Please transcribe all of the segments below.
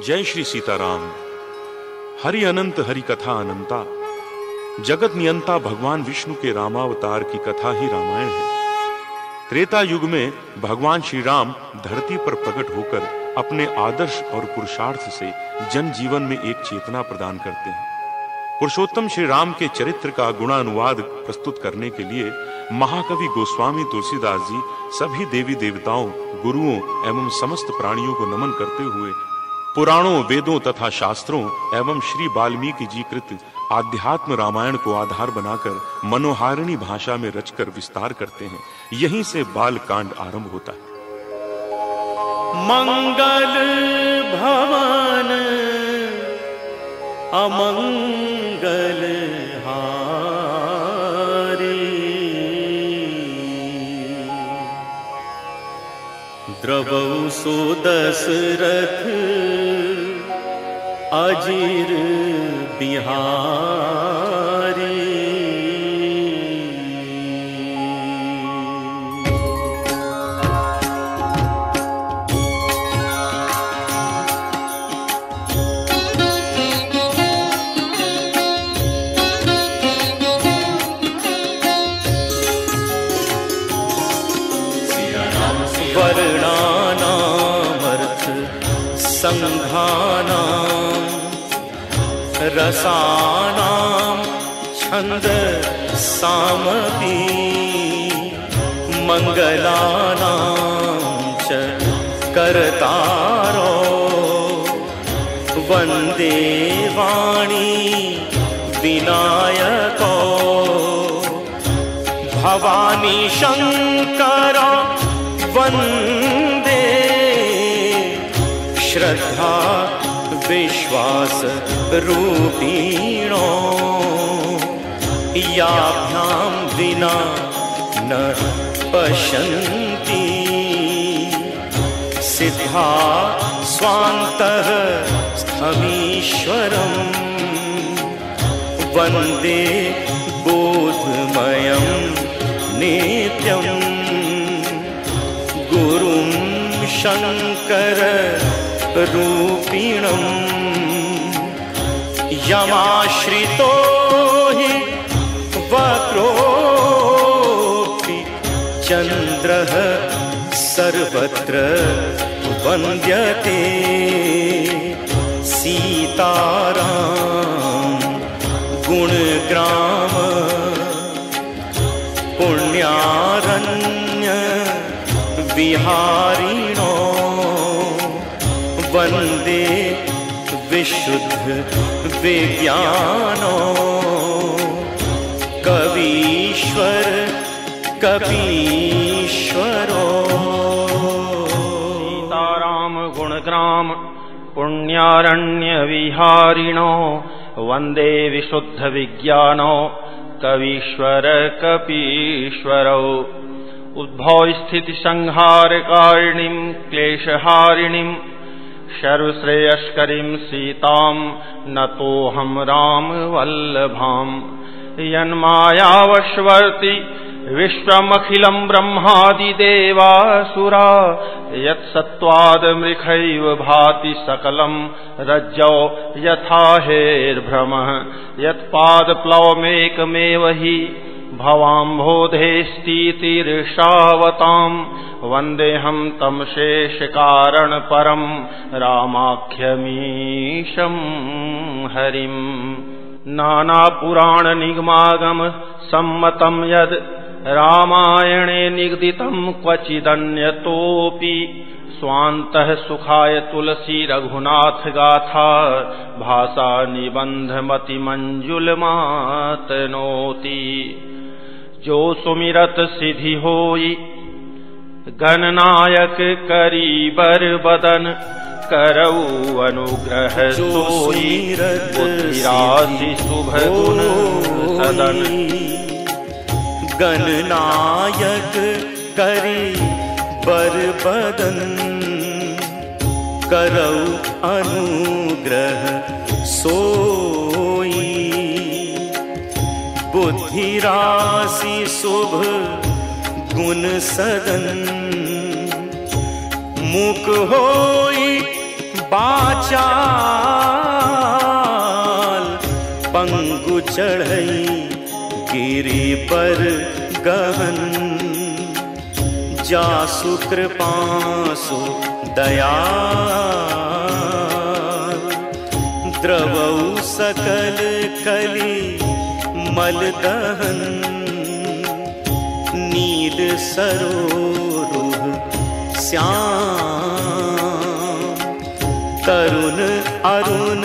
जय श्री सीताराम। हरि अनंत हरि कथा अनंता। जगत नियंता भगवान विष्णु के रामावतार की कथा ही रामायण है। त्रेता युग में भगवान श्री राम धरती पर प्रकट होकर अपने आदर्श और पुरुषार्थ से जन जीवन में एक चेतना प्रदान करते हैं। पुरुषोत्तम श्री राम के चरित्र का गुणानुवाद प्रस्तुत करने के लिए महाकवि गोस्वामी तुलसीदास जी सभी देवी देवताओं, गुरुओं एवं समस्त प्राणियों को नमन करते हुए पुराणों, वेदों तथा शास्त्रों एवं श्री वाल्मीकि जी कृत आध्यात्म रामायण को आधार बनाकर मनोहारिणी भाषा में रचकर विस्तार करते हैं। यहीं से बाल कांड आरंभ होता है। मंगल भवन अमंगल हारी, द्रवौ सो दशरथ अजीर बिहारी। वर्णानामर्थ संघानां रसानां छंद सामपि, मंगलानां च कर्तारो वंदे वाणी विनायको। भवानी शंकर वंदे श्रद्धा विश्वास रूपिणो। याभ्यां विना न पश्यन्ति सिद्धा स्वान्तः स्थमीश्वरम्। वन्दे बोधमयं नित्यम् गुरुं शंकर रूपिणम्। यमाश्रितो हि वक्रोऽपि चन्द्रः सर्वत्र वन्द्यते। सीताराम गुणग्राम पुण्यारण्य विहारिणो। वन्दे विशुद्ध विज्ञानो। कवीश्वर कपीश्वरो। सीताराम गुणग्राम पुण्यारण्य विहारिणो। वन्दे विशुद्ध विज्ञानो। कवीश्वर कपीश्वरो। उद्भव स्थिति संहार कारिणीं क्लेशहारिणीं सर्वश्रेयस्करीं सीतां नतोऽहं राम वल्लभाम्। यन्मायावशवर्ति विश्वमखिलं ब्रह्मादिदेवासुरा। यत्सत्त्वादमृखैव भाति सकलं रज्जौ यथा हेर्भ्रमः। यत्पादप्लवमेकमेव हि भवाम्भोधेस्तीतिर्षावताम्। वन्देऽहं तं शेषकारणपरं रामाख्यमीशं हरिम्। नानापुराणनिगमागम सम्मतं यद् रामायणे निगदितं क्वचिदन्यतोऽपि। स्वान्तः सुखाय तुलसी रघुनाथ गाथा। भाषा निबन्धमतिमञ्जुलमातनोति। जो सुमिरत सिद्धि होई गणनायक करीबर बदन। करऊ अनुग्रह सोई बुद्धिराशि शुभ गुण सदन। गणनायक करीबर बदन। करऊ अनुग्रह सोई बुद्धिराशि शुभ गुण सदन। मुख होई पाचाल पंगु चढ़ई गिरी पर गहन जासु कृपासु दया द्रवौ सकल कली मल दहन नील सरोरुह श्याम तरुण अरुण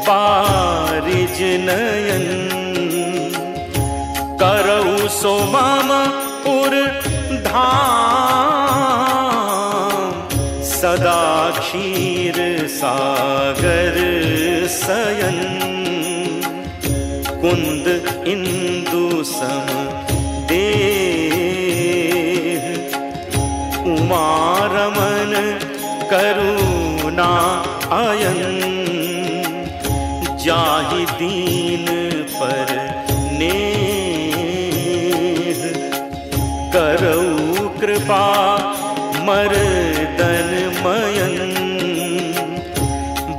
बारिज नयन करऊ सो मम उर धाम सदा क्षीर सागर सयन कुंद इंदु सम देह उमा रमन करुणा अयन जाहि दीन पर नेह करऊ कृपा मर्दन मयन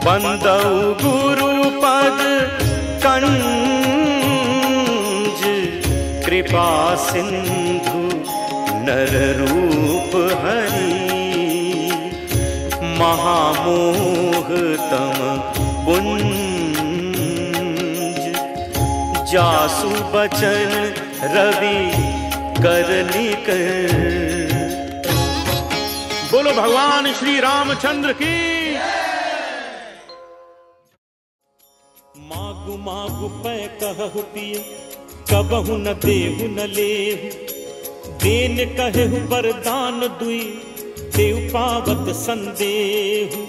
बंदऊ गुरु पद कंज कृपा सिंधु नर रूप हरि महामोह तम पुंज जासु बचन रवि करनिकर। बोलो भगवान श्री रामचंद्र की। मागु मागु पै कहु पिय कबहु न देहु न लेहु देन कहु वरदान दुई देव पावत संदेहु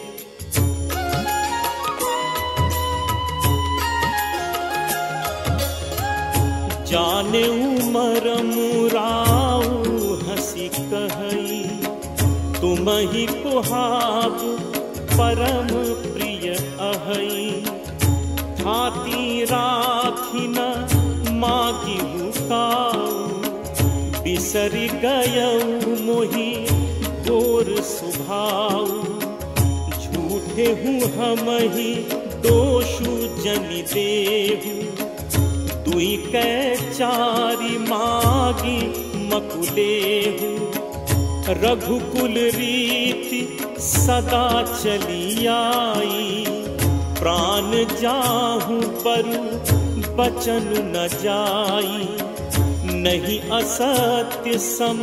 जाने उमर मुराऊ हंसी कहई तुम ही कुहाब परम प्रिय अहई हाथी राखी न मागी हुकाऊ बिसरी गयऊ मोही गोर सुभाऊ झूठे हूँ हम ही दोषु जनि देहु दुई कै चारि मागी मकुलेहु रघुकुल रीति सदा चली आई प्राण जाहू परु बचन न जाई नहीं असत्य सम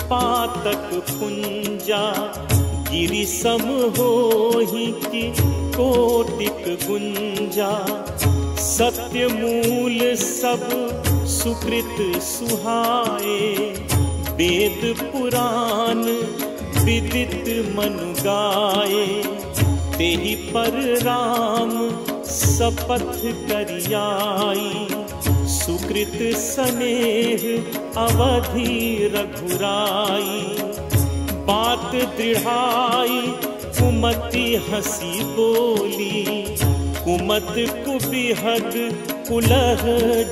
पातक पुंजा गिरि सम होहि कि कोटिक गुंजा सत्य मूल सब सुकृत सुहाए वेद पुराण विदित मनु गाए तेहि पर राम सपथ करियाई सुकृत स्नेह अवधि रघुराई बात दृढ़ाई कुमति हंसी बोली कुमत कुबिहद कुलह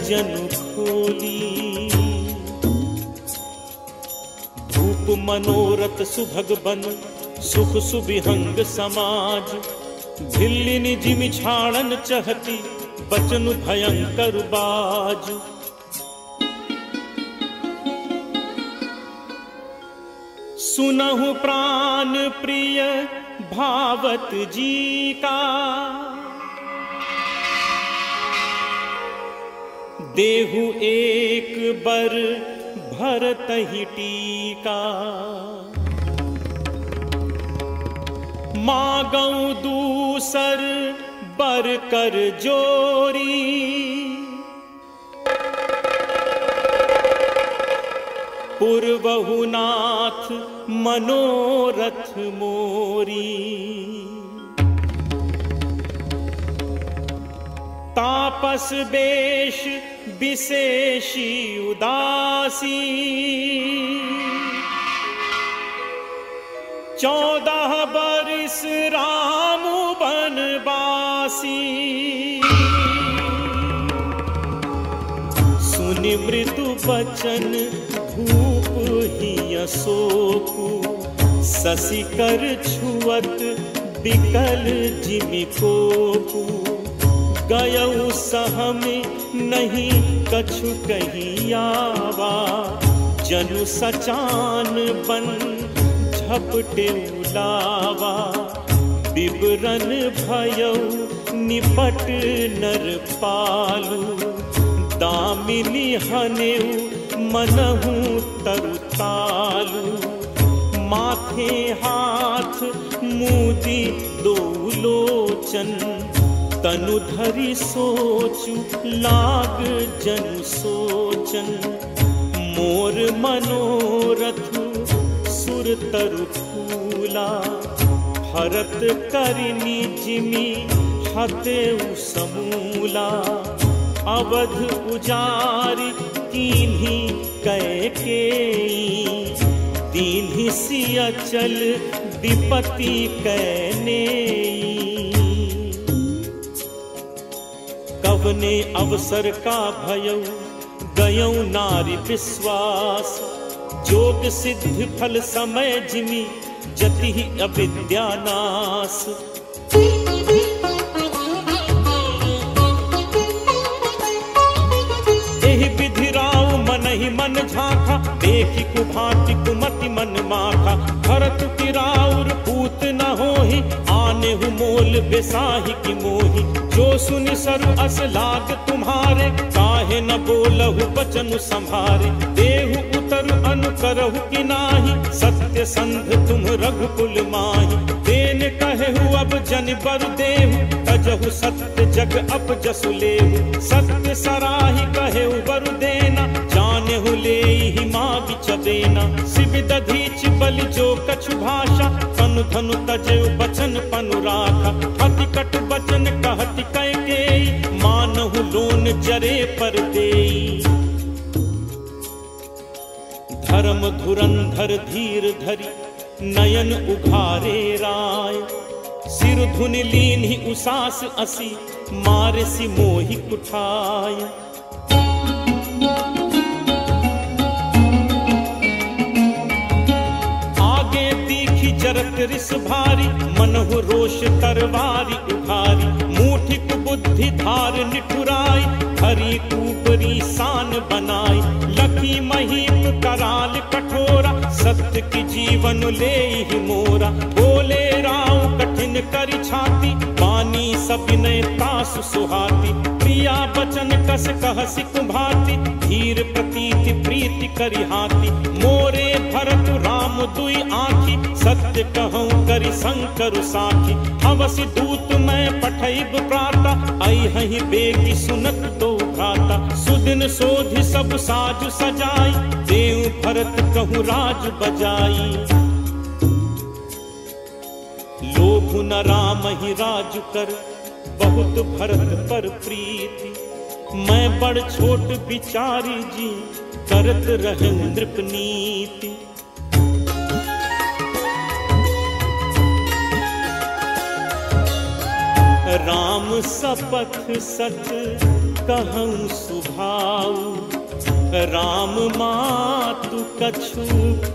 जनु खोली धूप मनोरथ सुभग बन सुख सुबिहंग समाज भिल्लिनि जिमि छाड़न चहती बचनु भयंकर बाज सुनहु प्राण प्रिय भावत जी का देहु एक बर भरत ही टीका मागऊ दूसर बर कर जोरी पूर्वहुनाथ मनोरथ मोरी तापस बेश विशेषी उदासी 14 बरिस राम बनवासी सुनि मृदु बचन धूप ही अशोकु शशिकर छुअत बिकल जिमि कोपु गयऊ सहमे नहीं कछु कही आवा जनु सचान बन झपटे उलावा विवरण भयऊ निपट नर पालू दामिनी हनेऊ मनहु तरुतालू माथे हाथ मूदी दो लोचन तनु धरि सोचु लाग जनु सोचन मोर मनोरथ सुर तरु फूला भरत करिनी जिमि हतेउ समूला अवध उजारि कीन्ही कैकेयी दीन्ही सिया चल विपति कैनेयी कवने अवसर का भयऊ गयऊ नारी विश्वास जोग सिद्ध फल समय जिमि जति अविद्या नाश एहि विधि राव मन ही मन झांका देखी कुभांति कुमति मन माखा भरत की राउर पूत न होहि आने हु मोल बेसाही की मोही जो सुनि सरु अस लाग तुम्हारे काहे न बोलहु बचनु संभारे देहु उतरु अनुकरहु कि नाही सत्य संध तुम रघुकुल माही देन कहेहु अब जन बर देहु तजहु सत्य जग अप जसु लेहु सत्य सराही कहेहु बर देना जानेहु लेहि माग चबेना शिव दधीच बल जो कछु भाषा पनु धनु तजेउ बचन पनु राखा अति कटु बचन कहति कैकेयी मानहु लोन जरे पर देई धर्म धुरंधर धीर धरि नयन उघारे राय सिर धुनि लीन्हि उसास असी मारे सि मोहि कुठाय आगे दीखी जरत रिस भारी मनहु रोष तरवारी उघारी मूठि कुबुद्धि धार निठुराई हरि ऊपरी शान बनाई लखी महीप कराल कठोरा सत्य की जीवन ले ही मोरा बोले राव कठिन करि छाती पानी सबिनय तासु सुहाती प्रिया बचन कस कहसि कुभाती धीर प्रतीति प्रीति करि हाथी मोरे भरत राम दुई आँखी सत्य कहूँ करि शंकर साखी अवसि दूत मैं पठैब प्राता आई हही बेगी सुनत तो भ्राता सुदिन सोधि सब साज सजाई देव भरत कहूँ राज बजाई लोभ न राम ही राज कर बहुत भरत पर प्रीति मैं बड़ छोट बिचारी जी करत रहे नृप नीति राम सपथ सत कहूँ सुभाऊ राम मातु कछु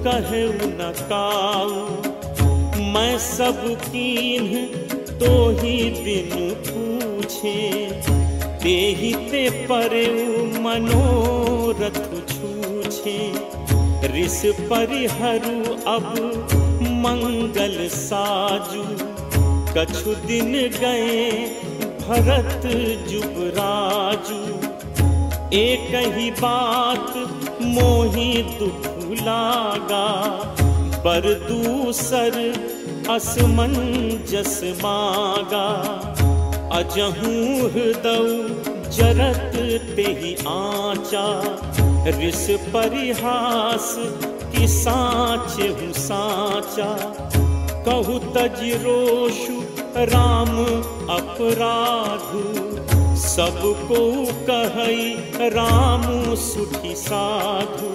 कहु न काऊ मैं सब कीन्ह तो ही बिनु पूछे तेहि ते परऊ मनोरथ छूछे रिस परिहरु अब मंगल साजू कछु दिन गए भरत जुबराजू एक ही बात मोहि दुख लागा पर दूसर असमंजस मागा अजहूँ हृदय जरत तेहि आँचा रिस परिहास कि साँच हूँ साँचा कहु तज रोषु राम अपराधु सबको कहई राम सुखी साधु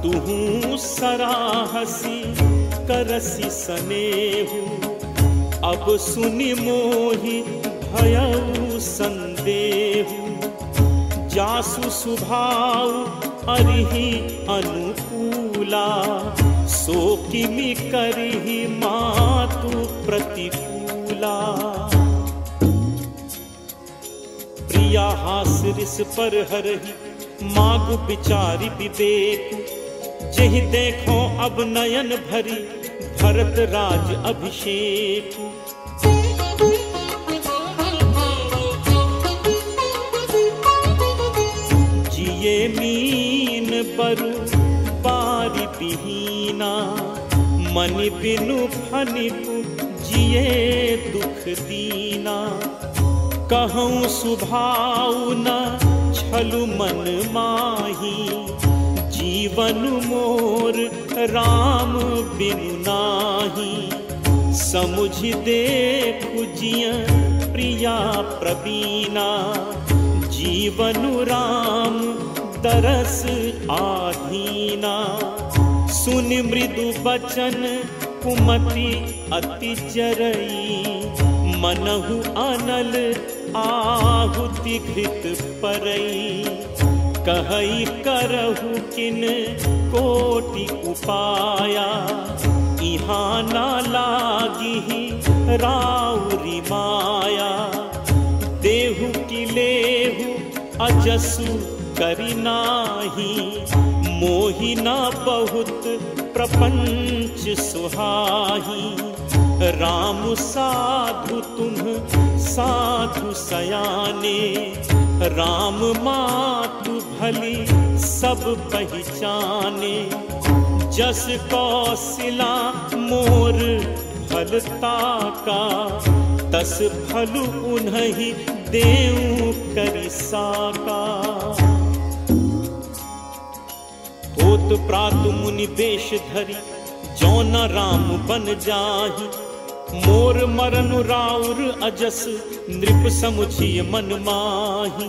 तुहूँ सराहसी करसी सनेहु अब सुनि मोहि भयउ संदेहु जासु सुभाव अरिहि अनुकूला सो किमि करिहि मातु प्रतिकूला। प्रिया हास रिस पर हरहि मागु विचारि विवेक, जेहि देखो अब नयन भरी भरत राज अभिषेक। जिये मीन बरु पारि बिहीना, मनि बिनु फनिपु जिये दुख दीना। कहूँ सुभाऊ न छलु मन माही, जीवन मोर राम बिनु नाही। समुझ देखु जिय प्रिया प्रवीणा, जीवन राम दरस आधीना। सुन मृदु बचन कुमति अति जरई, मनहु अनल आहुति घृत परई। कहई करहु किन कोटि उपाया, इहाँ ना लागी राउरी माया। देहु की लेहु अजसु करि नाही, मोहि ना बहुत प्रपंच सुहाही। राम साधु तुम साधु सयाने, राम मातु भली सब पहचाने। जस कौशिला मोर फलता का, तस फलु उन्हि देऊ करि साका। होत प्रातु मुनि वेश धरि, जौन राम बन जाहि। मोर मरन राउर अजस, नृप समुझिय मन माही।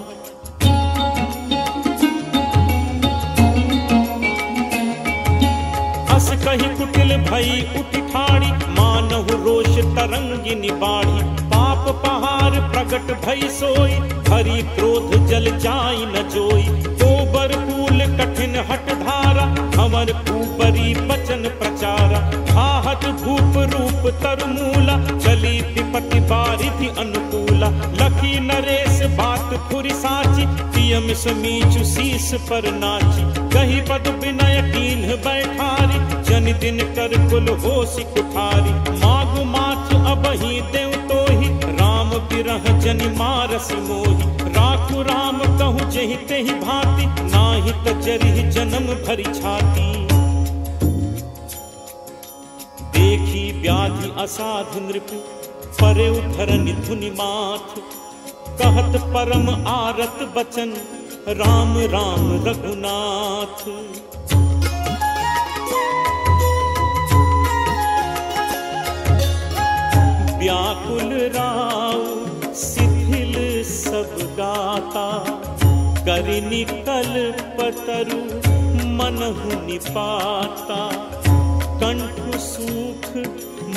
अस कहि कुटिल भई उठि ठाड़ी, मानहु रोष तरंगिनी बाढ़ी। पाप पहाड़ प्रगट भई सोई, हरि क्रोध जल जाई न जोई। गोबर कूल कठिन हट धारा, हमर ऊपरी बचन प्रचारा। आहत भूप रूप तरमूला, चली विपति बारिधि अनुकूला। लखी नरेश बात फुरि साची, पियम समीचु शीस पर नाची। कही पद विनय कीन्ह बैठारी, जन दिन कर कुल होसि कुठारी। मागु माछ अबहि देव तोहि, राम बिरह जनि मारसि मोहि। राखु राम कहूँ जेहि तेहि भांति, नाही त जरिहि जन्म भरि छाती। देखी व्याधि असाधु नृपु, परे धरनि धुनि माथ। कहत परम आरत बचन, राम राम रघुनाथ। व्याकुल राव शिथिल सब गाता, करि निकल पतरु मनहु निपाता। कंठ सूख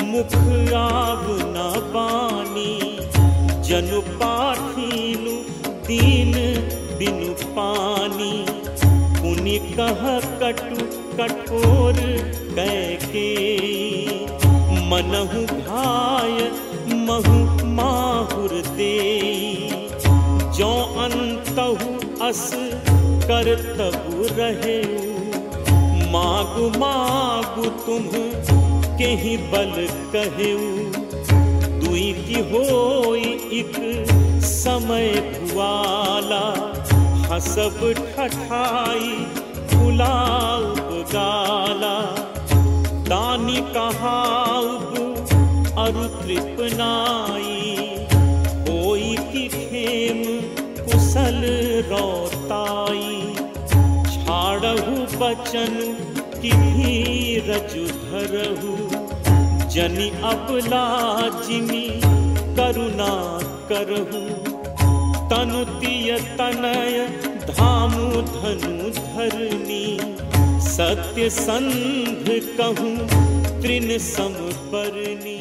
मुख आव न बानी, जनु पाठीनु दीन बिनु पानी। पुनि कह कटु कठोर कैकेयी, मनहु घाय महु माहुर देई। जो अंतहु अस करतबु रहे, मागु मागु तुम केहि बल कहेऊ। दुई की होई इक समय भुआला, हसब ठठाई फुलाउब गाला। दानी कहाउब अरु कृपनाई, होई की खेम कुशल रौताई। छाड़हु बचन की धीरज धरहु, जनि अबला जिमि करुणा करहु। तनु तिय तनय धामु धनु धरनी, सत्य संध कहूँ तृण समबरनी।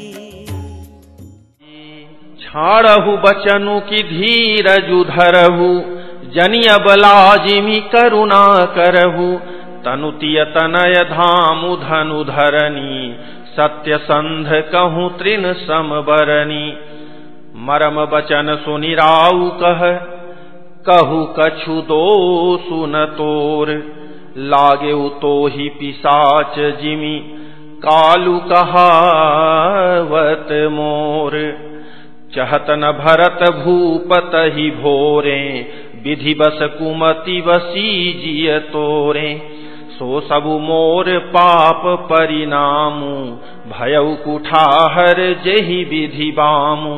छाड़हु बचनु की धीरजु धरहु, जनि अबला जिमि करुणा करहु। तनुतिय तनय धामु धनु धरनी, सत्य संध कहूँ तृण समबरनी। मरम बचन सुनि राउ कहु कछु दोषु न तोर, लागे तो ही पिशाच जिमि कालु कहावत मोर। चहत न भरत भूपत ही भोरे, विधि बस कुमति वसी जिय तोरे। सो सबु मोर पाप परिणामु, भयउ कुठाहर जेहि विधि बामु।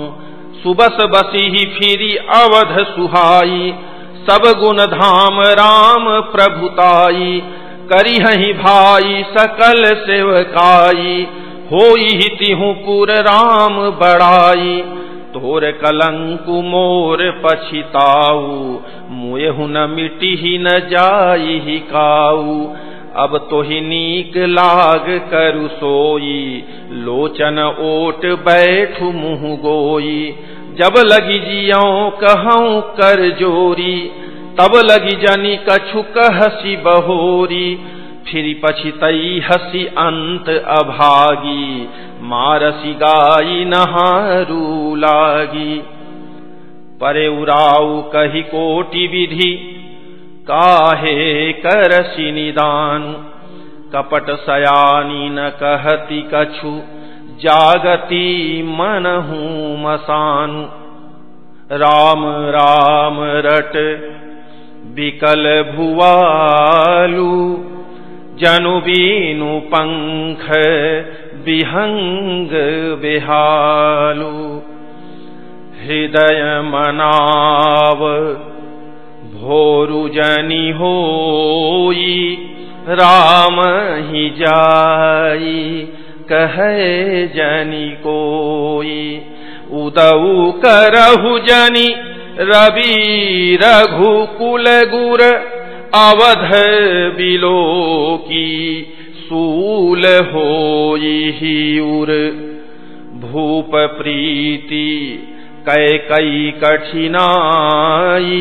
सुबस बसी फिरी अवध सुहाई, सब गुण धाम राम प्रभुताई। करिहहि भाई सकल सेवकाई, होई तिहु पुर राम बड़ाई। तोर कलंकु मोर पछिताऊ, मुएहु न मिटिहि न जाइहि काऊ। अब तोहि नीक लाग करु सोई, लोचन ओट बैठु मुँह गोई। जब लगी जियौं कहूँ कर जोरी, तब लगी जनी कछु कहसी बहोरी। फिर पछितई हसी अंत अभागी, मारसी गाई नहारू लागी। परे उराऊ कही कोटि विधि, काहे करसी निदानु। कपट सयानी न कहती कछु, जागती मनहु मसानु। राम राम रट बिकल भुआलु, जनु बीनु पंख विहंग बेहालु। हृदय मनाव भोरु जनि होई, राम ही जाई कहे जनि कोई। उदऊ करहु जनि रवि रघुकुल गुर, अवध बिलोकी सूल होई उर। भूप प्रीति कैकई कठिनाई,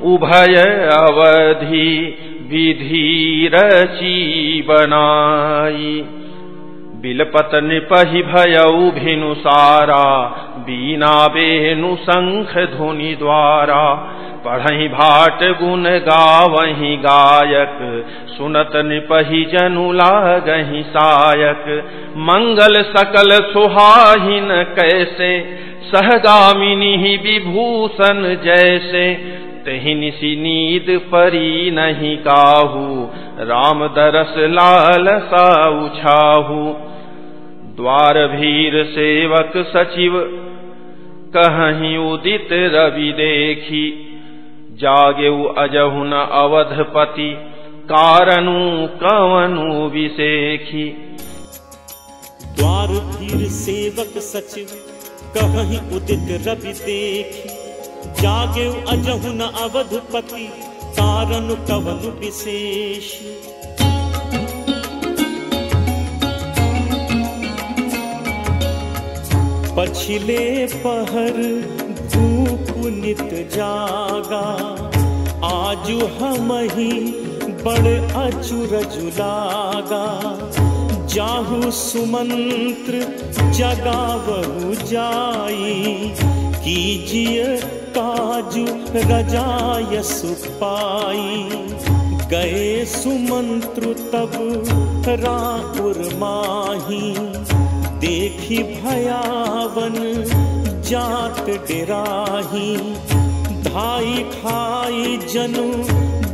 उभय अवधि विधि रची बनाई। बिलपत निपहि भयउ भिनुसारा, बीना बेनु शंख धुनि द्वारा। पढ़हि भाट गुण गावहि गायक, सुनत निपहि जनु लागहि सायक। मंगल सकल सुहाहिन कैसे, सहगामिनी विभूषण जैसे। तहि निसि नींद परी नहीं काहू, राम दरस लालसा उछाहू। द्वार भीर सेवक सचिव, कहीं उदित रवि देखी। जागेउ अजहु न अवधपति, कारणु कवनु विसेखी। द्वार भीर सेवक सचिव, कहीं उदित रवि देखी। जागेउ अजहु न अवधपति, कारणु कवनु विशेष। पछिले पहर धूप नित जागा, आजु हमहि बड़ अचुरजु लागा। जाहु सुमंत्र जगावहु जाई, कीजिए काजु रजायसु पाई। गए सुमंत्रु तब राउर माही, देखी भयावन जात डेराही। धाई खाई जनु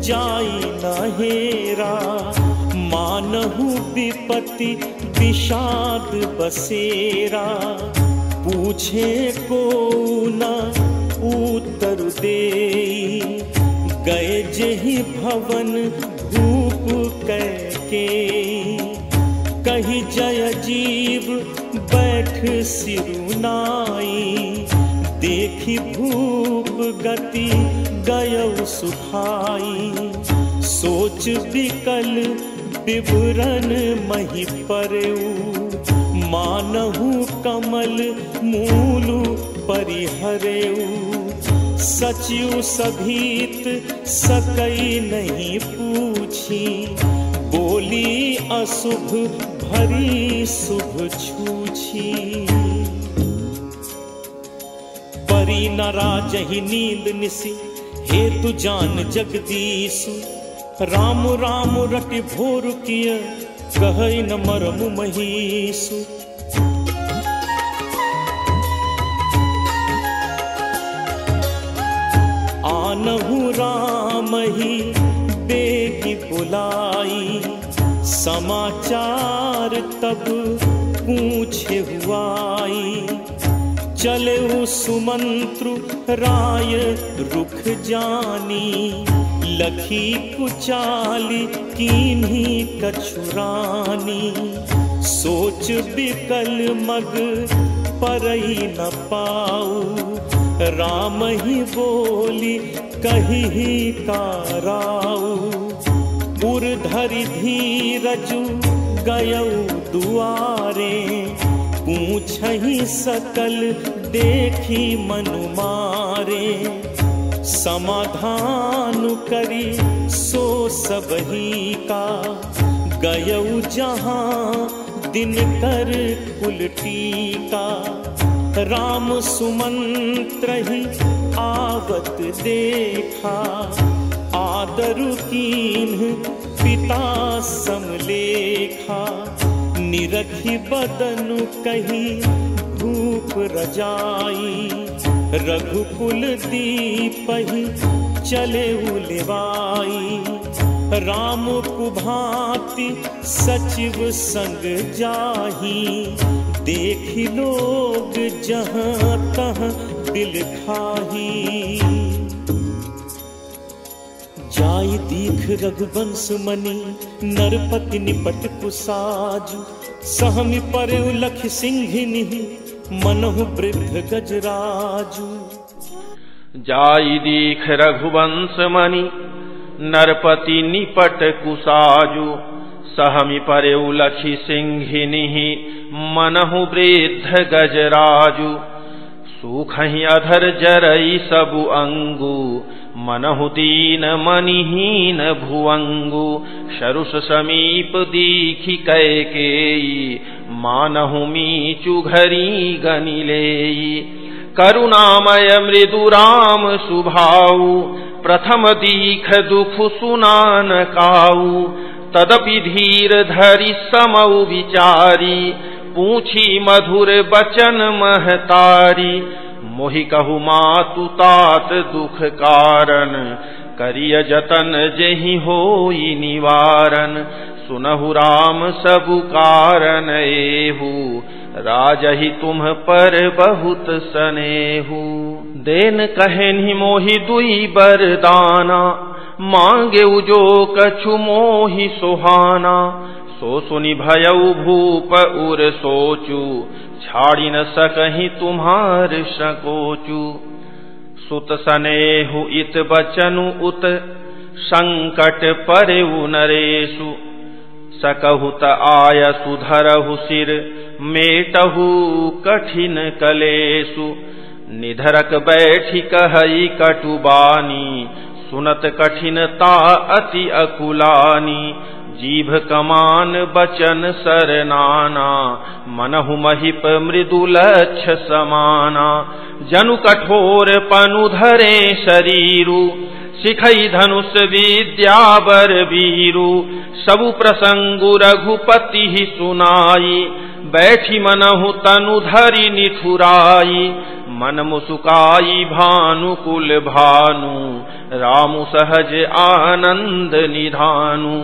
जाई नहेरा, मानहु विपत्ति विषाद बसेरा। पूछे को न उत्तर देई, गए जेहि भवन भूप कैके। कही जय जीव बैठ सिरुनाई, देखी भूप गति गयौ सुखाई। सोच विकल विवरण मही परऊ, मानहु कमल मूलु परिहरेऊ। सचिव सभीत सकई नहीं पूछी, बोली अशुभ भरी शुभ छूछी, परी न राजहि नींद निसी, हेतु जान जगदीशु। राम राम रटि भोर किय, कहै न मरमु महीसु। आनहु राम ही बेगी बुलाई, समाचार तब पूछे हुआई। चले सुमंत्रु राय रुख जानी, लखी कुचाली कीन्ही कछुरानी। सोच बिकल मग परई न पाऊ, राम ही बोली कही काराऊ। उर्धरि धीरजु गयऊ दुआरे, पूछहि सकल देखी मनु मारे। समाधान करी सो सबही का, गयऊ जहाँ दिनकर कुल टीका। राम सुमंत्र ही आवत देखा, आदरु कीन्ह पिता समलेखा। निरखी बदनु कही भूप रजाई, रघुकुल दीपहि चले उलेवाई। राम कुभांति सचिव संग जाही, देखी लोग जहाँ तहाँ दिल खाही। जाई दीख रघुवंश मनि, नरपति निपट कुसाजु। सहमि परे लख सिंहिनी, मनहु वृद्ध गजराजु। जाई दीख रघुवंश मनि, नरपति निपट कुसाजु। सहमि परे लखि सिंहिनी, मनहु वृद्ध गजराजु। सूखहि अधर जरई सबु अंगु, मनहु दीन मनिहीन भुवंगु। शरुष समीप दीखि कैकेयी, मानहु मीचु घरी गनिलेई। करुणामय मृदु राम सुभाऊ, प्रथम दीख दुख सुनान काऊ। तदपि धीर धरि समौ विचारी, पूछी मधुर बचन महतारी। मोहि कहु मातु तात दुख कारण, करिय जतन जेहि होई निवारण। सुनहु राम सबु कारण एहु, राजहि तुम पर बहुत सनेहु। देन कहेनि मोहि दुई बरदाना, मांगे जो कछु मोहि सुहाना। सो सुनि भयउ भूप उर सोचु, छाड़ी न सकहि तुम्हार संकोचु। सुत सनेहु इत बचनु उत, संकट परेउ नरेशु। सकहुत आयसु धरहु सिर, मेटहु कठिन कलेशु। निधरक बैठी कहई कटुबानी, सुनत कठिनता अति अकुलानी। जीभ कमान बचन सरनाना, मनहु महिप मृदु लक्ष्य समाना। जनु कठोर पनु धरे शरीरु, सिखई धनुष विद्या बर वीरु। सबु प्रसंगु रघुपति ही सुनाई, बैठी मनहु तनु धरि निठुराई। मन मुसुकाई भानुकुल भानु, रामु सहज आनंद निधानु।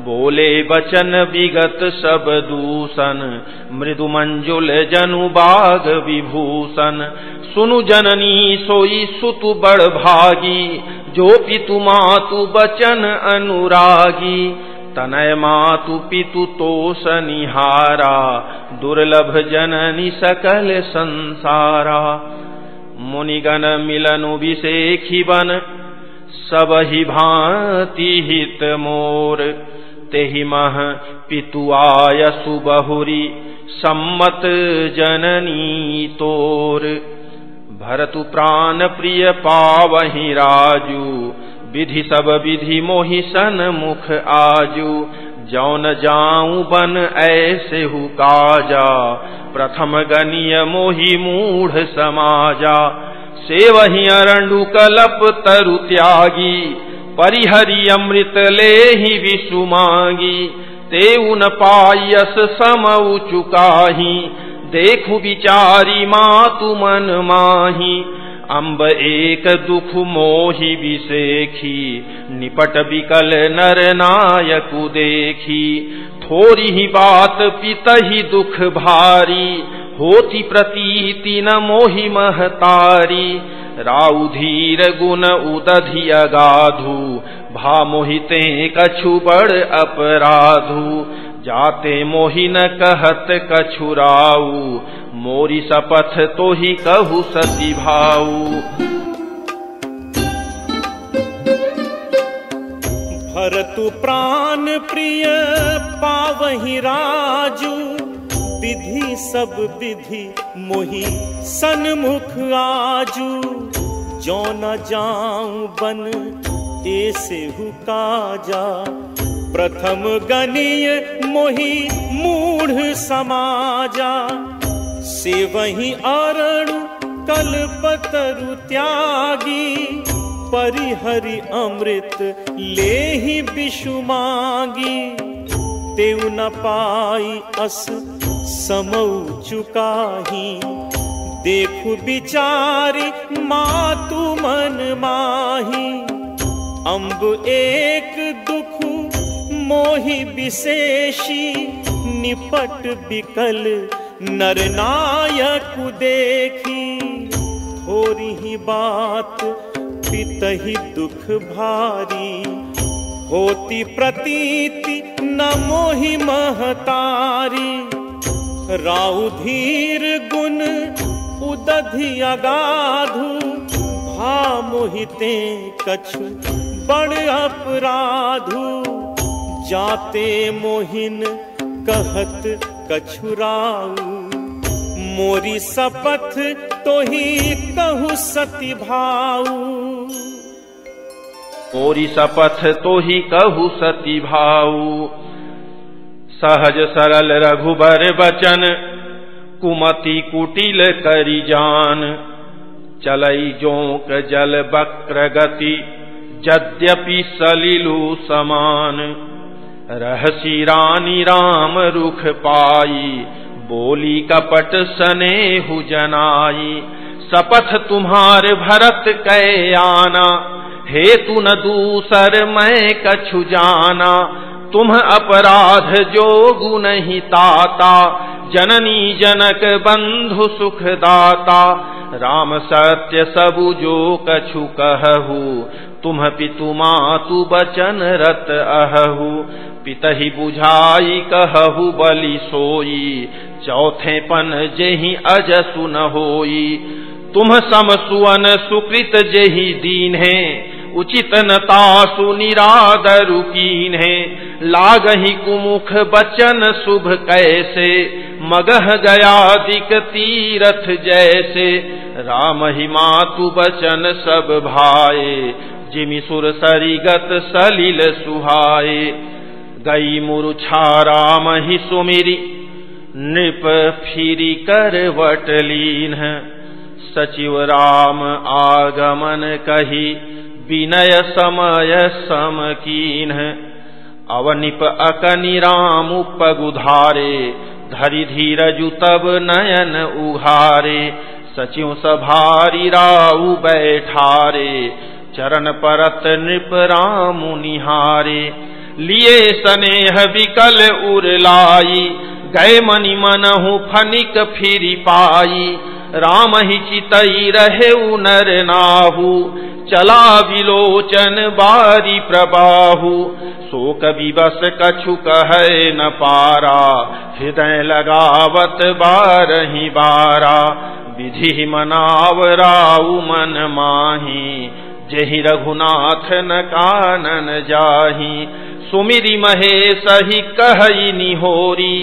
बोले बचन विगत सब दूषण, मृदु मंजुल जनु बाग विभूषण। सुनु जननी सोई सुतु बड़ भागी, जो पितु मातु बचन अनुरागी। तनय मातु पितु तोष निहारा, दुर्लभ जननी सकल संसारा। मुनिगण मिलनु विषेखी बन, सबहि भांति हित मोर। तेहि मह पितु आयसु बहुरी, सम्मत जननी तोर। भरतु प्राण प्रिय पावहि राजू, विधि सब विधि मोहि सन मुख आजू। जौन जाऊं बन ऐसे हु काजा, प्रथम गनिय मोहि मूढ़ समाजा। सेवहि अरंडु कलप तरु त्यागी, परिहरि अमृत लेहि विषु मांगी। तेउ न पायस समउ चुकाही, देखु विचारी मातु मन माही। अम्ब एक दुख मोहि विसेखी, निपट बिकल नर नायकु देखी। थोरी ही बात पितहि दुख भारी, होती प्रतीति न मोहि महतारी। राउ धीर गुण उदधि अगाधु, भा मोहिते कछु बड़ अपराधु। जाते मोहि न कहत कछु राउ, मोरी सपथ तो ही कहु सती भाऊ। भरतु प्राण प्रिय पावहि राजू, विधि सब विधि मोहि सन्मुख आजू। जो न जाऊं बन ऐसे हु काजा, प्रथम गनिय मोहि मूढ़ समाजा। सेवहि अरणु कल्पतरु त्यागी, परिहरि अमृत लेहि विषु मांगी। तेउ न पाई अस समउ चुकाही, देखु विचारी मातु मन माही। अम्ब एक दुख मोहि विशेषी, निपट बिकल नर नायक देखी। थोरी ही बात पितहि दुख भारी, होती प्रतीति न मोहि महतारी। राउ धीर गुण उदधि अगाधु, भा मोहिते कछु बड़ अपराधु। जाते मोहिन कहत कछु राउ, मोरी सपथ तो ही कहु सती भाऊ। मोरी सपथ तो ही कहु सती भाऊ। सहज सरल रघुबर बचन, कुमति कुटिल करि जान। चलई जोंक जल वक्र गति, यद्यपि सलिलु समान। रहसी रानी राम रुख पाई, बोली कपट सनेहु जनाई। सपथ तुम्हार भरत कै आना, हेतु न दूसर मैं कछु जाना। तुम अपराध जोगु नहीं ताता, जननी जनक बंधु सुख दाता। राम सत्य सबु जो कछु कहु, तुम पितु मातु बचन रत अहु। पितहि बुझाई कहु बलि सोई, चौथे पन जेहि अजसु न होई। तुम सम सुवन सुकृत जेहि दीन है, उचित न तासु निरादरु कीन है। लागहि कुमुख बचन शुभ कैसे, मगह गयादिक तीरथ जैसे। राम ही मातु बचन सब भाए, जिमि सुर सरिगत सलिल सुहाए। गई मूर्छा राम ही सुमिरी, नृप फिरी करवट लीन। सचिव राम आगमन कही, विनय समय सम कीन। अवनिप अकनि राम पगुधारे, धरि धीरजु तब नयन उघारे। सचिव सभारी राउ बैठारे, चरण परत नृप राम निहारे। लिए स्नेह विकल उरलाई, गए मनि मनहु फनिक फिरी पाई। राम ही चितई रहे नर नाहु, चला विलोचन बारी प्रबाहु। शोक विवश कछु कहे न पारा, हृदय लगावत बारहि बारा। विधि मनाव राउ मन माही, जेहि रघुनाथ न कानन जाही। सुमिरि महेश ही कहई निहोरी,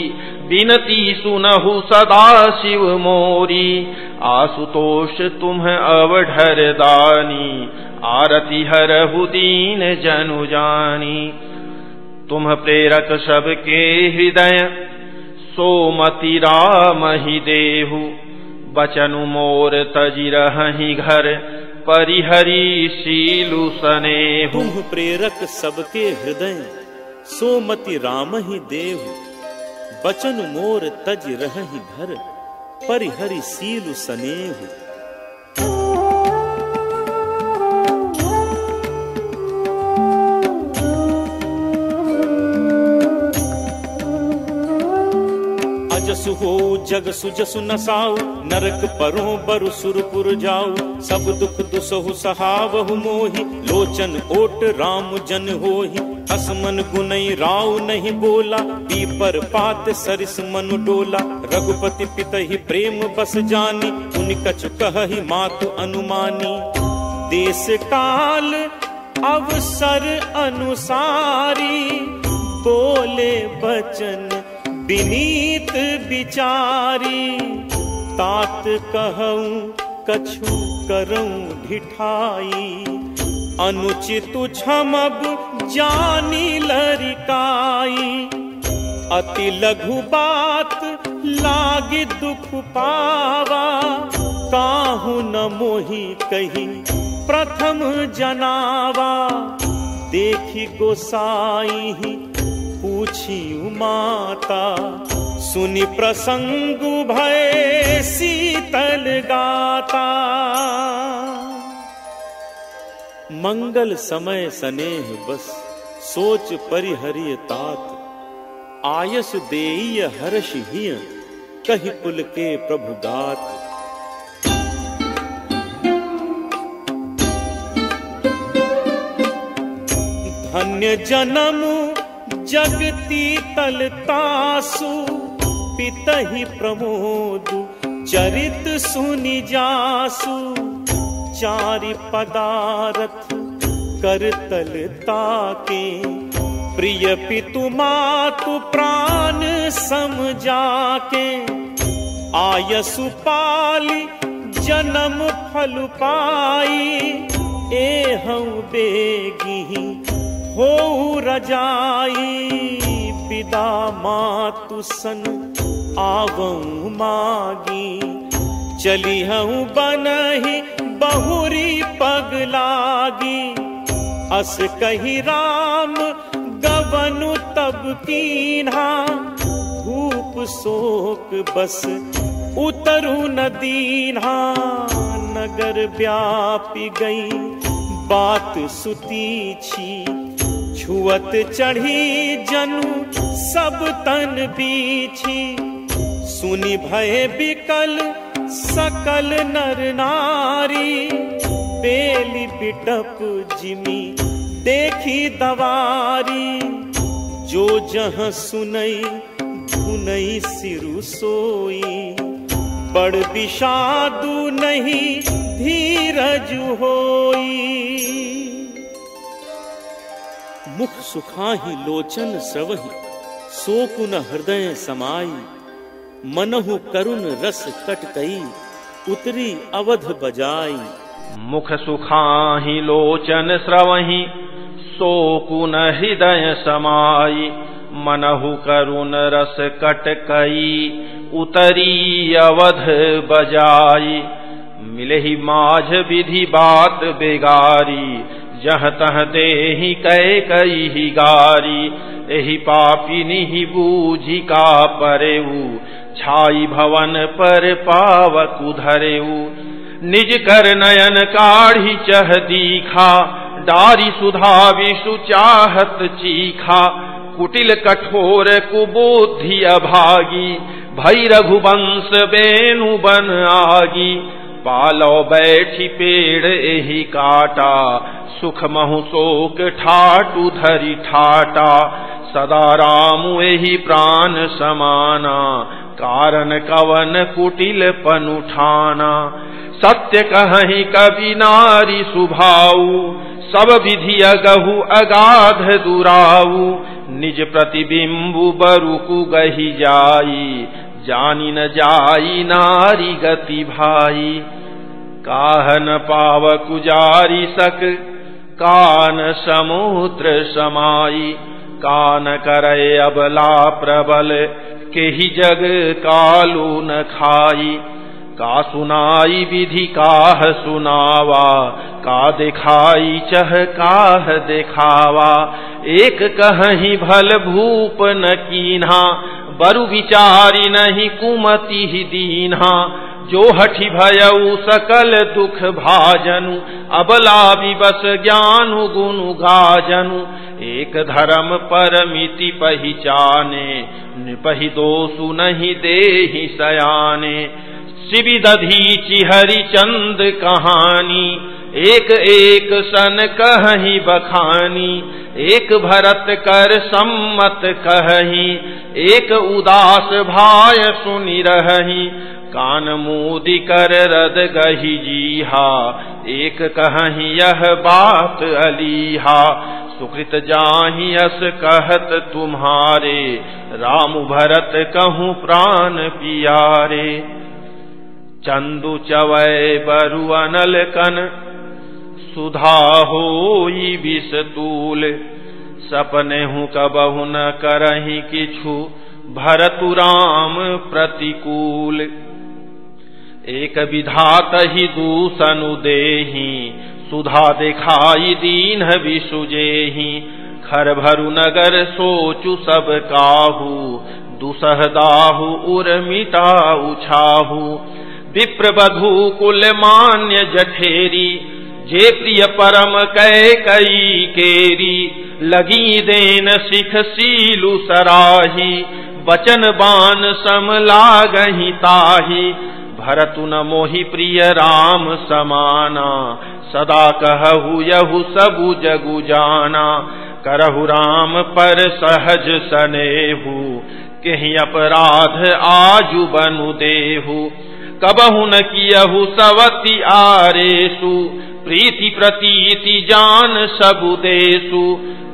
बिनती सुनहु सदा शिव मोरी। आशुतोष तुम्ह अवढर दानी, आरती हरहु दीन जनु जानी। तुम प्रेरक सबके हृदय, सोमति राम ही देहु। बचनु मोर तजि रहहि घर, परिहरि शीलु सनेहु। तुम प्रेरक सबके हृदय, सोमति राम ही देहु। बचन मोर तज रहहि घर, परिहरि शीलु सनेहु। अजसु हो जग सुजसु नसाऊ, नरक परो बरु सुरपुर जाऊ। सब दुख दुसहु सहावहु मोहि, लोचन ओट राम जन होहि। असमन गुनई राव नहीं बोला, पीपर पात सरिस मनु डोला। रघुपति पितहि प्रेम बस जानी, उनि कछु कहहि मातु अनुमानी। देश काल अवसर अनुसारी, बोले बचन विनीत विचारी। तात कहूं कछु करऊं ढिठाई, अनुचित क्षमब जानी लरिकाई। अति लघु बात लागी दुख पावा, काहू न मोहि कही प्रथम जनावा। देखी गोसाई पूछी माता, सुनि प्रसंगु भय शीतल गाता। मंगल समय सनेह बस, सोच परिहरिय तात। आयस देय हर्ष हिय, कहि कुल के प्रभु गात। धन्य जन्म जगती तलतासु, पितहि प्रमोद चरित सुनि जासु। चारि पदारथ करतल ताके, प्रिय पितु मातु प्राण समझाके। आयसु पाली जन्म फल पाई, एहं बेगी हो रजाई। पिता मातु सन आवऊं मागी, चली हूँ बनहि बहुरी पग लागी। अस कही राम गवनु तब कीन्हा, धूप शोक बस उतरु न दीन्हा। नगर व्यापी गई बात सुती छी, छुअत चढ़ी जनु सब तन बीछी। सुनि भय बिकल सकल नर नारी, बेली बिटप जिमी देखी दवारी। जो जहाँ सुनई धुनई सिरु सोई, बड़ विषादु नहीं धीरज होई। मुख सुखाहि लोचन स्रवहि, शोकुन हृदय समाई। मनहु करुण रस कटकई, उतरी अवध बजाई। मुख सुखाहि लोचन स्रवहि, शोकुन हृदय समाई। मनहु करुण रस कटकई, उतरी अवध बजाई। मिलहि माझ विधि बात बेगारी, जह तह देहि कै कई गारी। एहि पापिनि बूझी का परेऊ, छाई भवन पर पावकु धरेऊ। निज कर नयन काढ़ी चह दीखा, डारी सुधा विषु चाहत चीखा। कुटिल कठोर कुबुद्धि अभागी, भई रघुवंश बेनु बन आगी। पालो बैठी पेड़ एहि काटा, सुख महु शोक ठाटू धरि ठाटा। सदा रामु एहि प्राण समाना, कारण कवन कुटिल पनुठाना। सत्य कहहि कवि नारी सुभाऊ, सब विधि अगहु अगाध दुराऊ। निज प्रतिबिंबु बरुकु गहि जाई, जानी न जाई नारी गति भाई। काहन पावकु जारी सक, कान समुद्र समाई। कान करे अबला प्रबल के ही जग कालू न खाई। का सुनाई विधि काह सुनावा, का दिखाई चह काह दिखावा। एक कहीं भल भूप न कीन्हा, बरु विचारी नहीं कुमति ही दीन्हा। जो हठि भयउ सकल दुख भाजनु, अबला विवश ज्ञानु गुनु गाजनु। एक धर्म परमिति पहिचाने, निपहि दोषु नहीं देहि सयाने। शिविदधीचि हरिचंद कहानी, एक एक सन कहीं बखानी। एक भरत कर सम्मत कहीं, एक उदास भाय सुनि रही। कान मूदि कर रद गही जीहा, एक कहीं यह बात अलीहा। सुकृत जाहि यस कहत तुम्हारे, राम भरत कहूँ प्राण पियारे। चंदु चवै बरु अनल कन, सुधा होई विष तूल। सपने हूँ कबहु न करहि किछु, भरतु राम प्रतिकूल। एक विधात ही दूसनु देहि, सुधा दिखाई दीन विसुजेहि। खर भरु नगर सोचु सब काहू, दुसह दाहु उर मिटा उछाहू। विप्र बधू कुल मान्य जठेरी, जे प्रिय परम कैकई केरी। लगी देन सिख सीलु सराही, बचन बान सम लागहि ताही। भरतु न मोहि प्रिय राम समाना, सदा कहु यहु सबु जगु जाना। करहु राम पर सहज सनेहु, केहि अपराध आजु बनु देहु। कबहु न कियहु सवति आरेसु, प्रीति प्रतीति जान सबु देसु।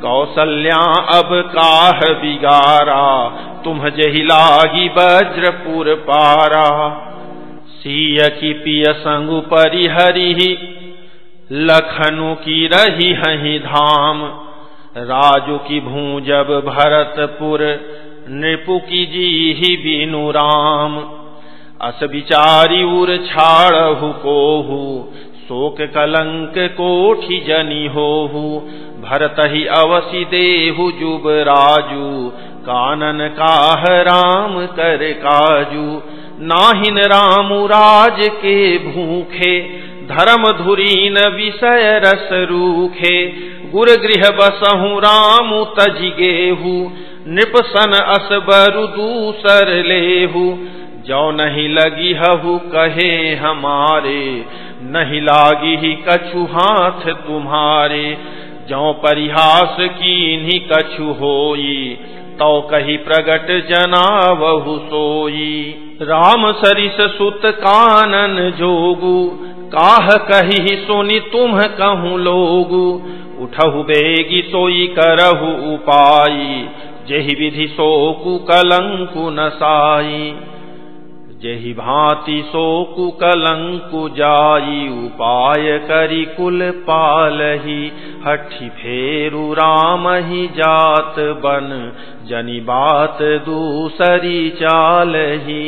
कौसल्या अब काह बिगारा, तुम जहि लागी वज्रपुर पारा। सिय की पिय संगु परिहरिहि, लखनु की रही हहि धाम। राजु की भूजब भरतपुर, नृपु की जीहि बिनु राम। अस विचारी उर छाड़हु कोहू, शोक कलंक कोठि जनि होहू। भरत ही अवसि देहु जुब राजू, कानन काह राम कर काजू। नाहिन रामु राज के भूखे, धर्म धुरीन विषय रस रूखे। गुर गृह बसहु रामु तजि गेहू, नृपसन अस बरु दूसर लेहू। जो नहीं लगी हहु कहे हमारे, नहीं लागी ही कछु हाथ तुम्हारे। जो परिहास कीन्ही कछु होई, तो कही प्रगट जनावहु सोई। राम सरिस सुत कानन जोगु, काह कही सुनि तुम कहूँ लोगु। उठहु बेगी सोई करहु उपाई, जेहि विधि सोकु कलंकु नसाई। जेहि भांति सोकु कलंकु जाई, उपाय करि कुल पालहि। हठि फेरु राम ही जात बन, जनि बात दूसरी चालहि।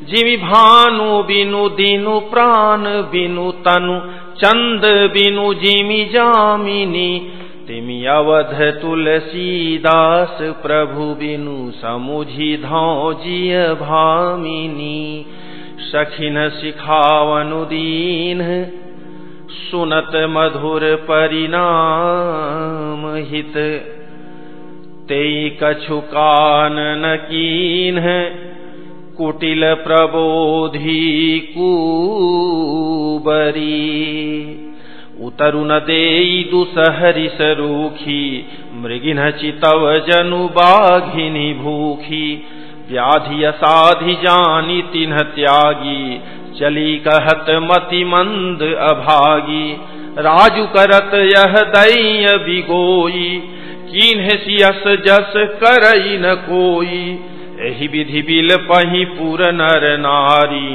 जिमि भानु बिनु दिनु प्राण बिनु तनु, चंद बिनु जिमि जामिनी। तिमि अवध तुलसीदास प्रभु बिनु, समुझि धौजिय भामिनी। सखिन सिखावनु दीन, सुनत मधुर परिणाम हित। तेई कछु कानन कीन्ह, कुटिल प्रबोधि कुबरी। उतरु न देई दुसहरि सरूखी, मृगिन चितव जनु बाघिनी भूखी। व्याधि असाधि जानी तिन्ह त्यागी, चली कहत मति मंद अभागी। राजु करत यह दैय बिगोई, कीन्ह सियस जस करई न कोई। एहि विधि बिल पहि पुर नर नारी,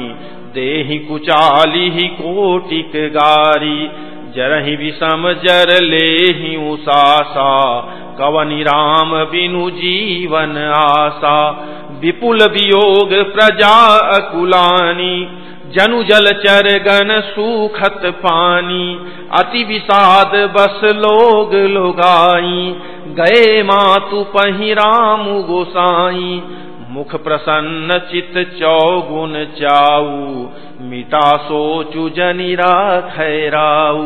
देहि कुचाली ही कोटिक गारी। जरहि विषम जर लेहि उसासा, कवनि राम बिनु जीवन आशा, विपुल वियोग प्रजा अकुलानी, जनु जलचर गण सूखत पानी, अति विषाद बस लोग लोगाई, गए मातु पहि राम गोसाई, मुख प्रसन्न चित चौगुन चाऊ, मिटा सोचु जनि राखै राऊ,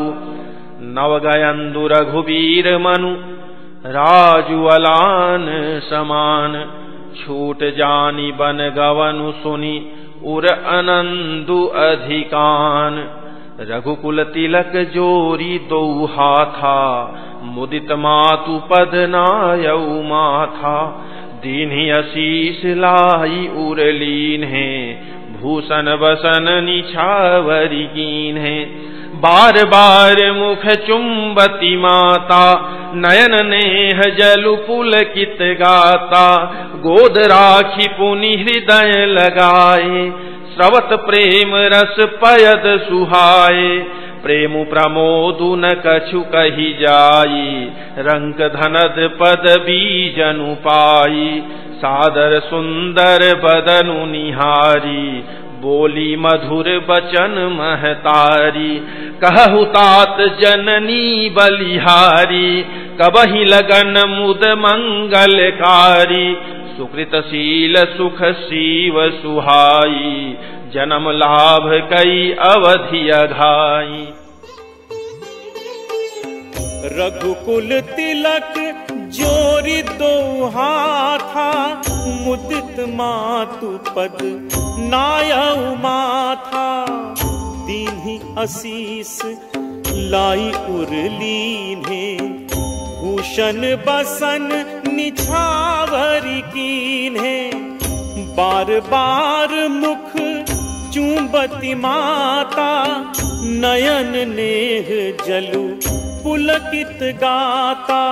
नव गयंदु रघुबीर मनु, राजु अलान समान, छूट जानी बन गवनु सुनी, उर अनंदु अधिकान, रघुकुल तिलक जोरी दो हाथा, मुदित मातु पद नायऊ माथा, दीन्हि आशीष लाई उरलीन है, भूषण बसन निछावरी कीन है, बार बार मुख चुंबती माता, नयन नेह जलु पुलकित गाता, गोद राखी पुनि हृदय लगाए, स्रवत प्रेम रस पयद सुहाए, प्रेमु प्रमोदु न कछु कही जाई, रंक धनद पद बीजनु पाई, सादर सुंदर बदनु निहारी, बोली मधुर बचन महतारी, कहु तात जननी बलिहारी, कबहि लगन मुद मंगलकारी, सुकृतशील सुख शिव सुहाई, जन्म लाभ कई अवधि अघाई। रघुकुल तिलक जोरी दो हाथा, मुदित मातु पद नायऊ माथा, दीन्हि आशीष लाई उरलीन्हे, भूषण बसन निछावरी कीन्हे, बार बार मुख चुंबती माता, नयन नेह जलु पुलकित गाता,